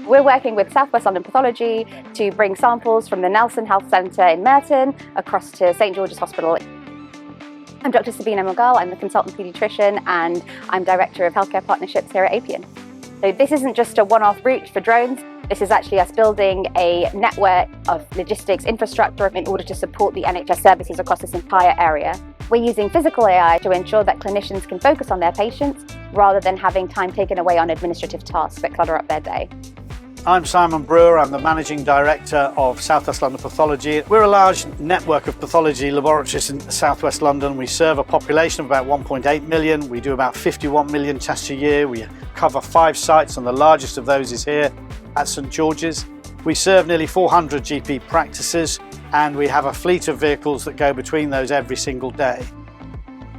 We're working with South West London Pathology to bring samples from the Nelson Health Centre in Merton across to St George's Hospital. I'm Dr. Sabina Mughal, I'm the consultant paediatrician and I'm Director of Healthcare Partnerships here at Apian. So this isn't just a one-off route for drones, this is actually us building a network of logistics infrastructure in order to support the NHS services across this entire area. We're using physical AI to ensure that clinicians can focus on their patients rather than having time taken away on administrative tasks that clutter up their day. I'm Simon Brewer, I'm the Managing Director of South West London Pathology. We're a large network of pathology laboratories in South West London. We serve a population of about 1.8 million. We do about 51 million tests a year. We cover 5 sites and the largest of those is here at St George's. We serve nearly 400 GP practices and we have a fleet of vehicles that go between those every single day.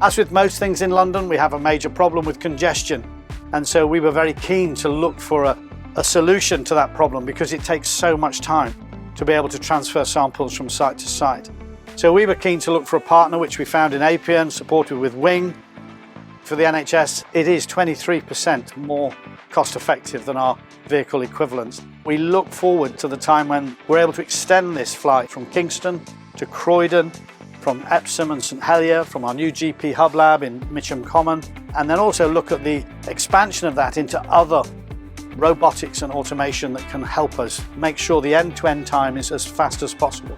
As with most things in London, we have a major problem with congestion, and so we were very keen to look for a solution to that problem because it takes so much time to be able to transfer samples from site to site. So we were keen to look for a partner, which we found in Apian, supported with Wing. For the NHS, it is 23% more cost effective than our vehicle equivalents. We look forward to the time when we're able to extend this flight from Kingston to Croydon, from Epsom and St Helier, from our new GP Hub Lab in Mitcham Common, and then also look at the expansion of that into other robotics and automation that can help us make sure the end-to-end time is as fast as possible.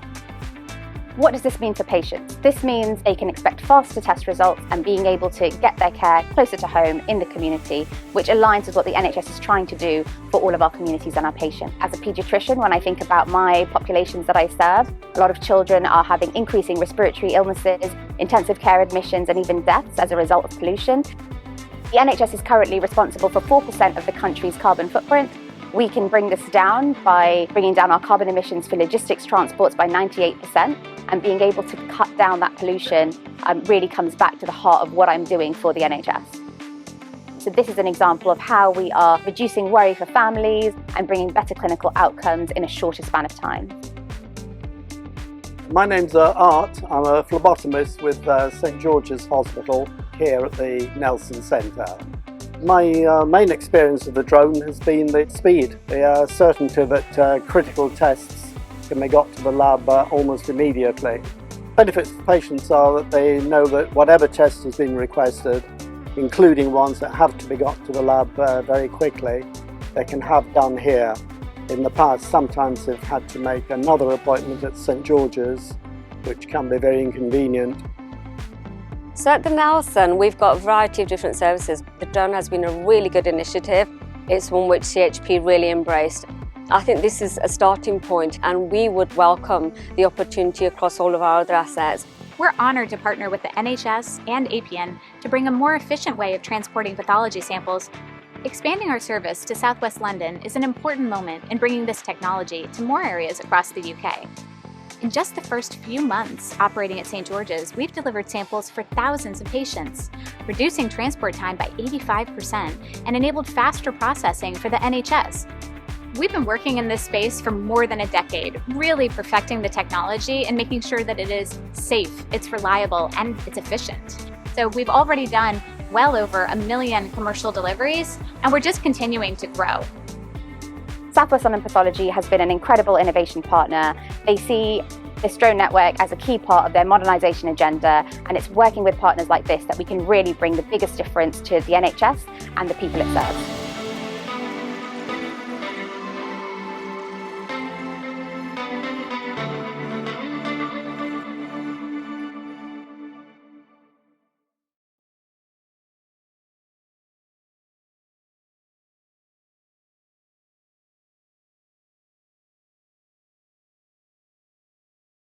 What does this mean for patients? This means they can expect faster test results and being able to get their care closer to home in the community, which aligns with what the NHS is trying to do for all of our communities and our patients. As a paediatrician, when I think about my populations that I serve, a lot of children are having increasing respiratory illnesses, intensive care admissions and even deaths as a result of pollution. The NHS is currently responsible for 4% of the country's carbon footprint. We can bring this down by bringing down our carbon emissions for logistics transports by 98%, and being able to cut down that pollution really comes back to the heart of what I'm doing for the NHS. So this is an example of how we are reducing worry for families and bringing better clinical outcomes in a shorter span of time. My name's Art. I'm a phlebotomist with St George's Hospital here at the Nelson Centre. My main experience of the drone has been the speed, the certainty that critical tests can be got to the lab almost immediately. Benefits for patients are that they know that whatever test has been requested, including ones that have to be got to the lab very quickly, they can have done here. In the past, sometimes they've had to make another appointment at St George's, which can be very inconvenient. So at the Nelson, we've got a variety of different services. The drone has been a really good initiative. It's one which CHP really embraced. I think this is a starting point and we would welcome the opportunity across all of our other assets. We're honoured to partner with the NHS and Apian to bring a more efficient way of transporting pathology samples. Expanding our service to South West London is an important moment in bringing this technology to more areas across the UK. In just the first few months operating at St George's, we've delivered samples for thousands of patients, reducing transport time by 85% and enabled faster processing for the NHS. We've been working in this space for more than a decade, really perfecting the technology and making sure that it is safe, it's reliable, and it's efficient. So we've already done well over 1 million commercial deliveries, and we're just continuing to grow. South West London Pathology has been an incredible innovation partner. They see this drone network as a key part of their modernisation agenda, and it's working with partners like this that we can really bring the biggest difference to the NHS and the people it serves.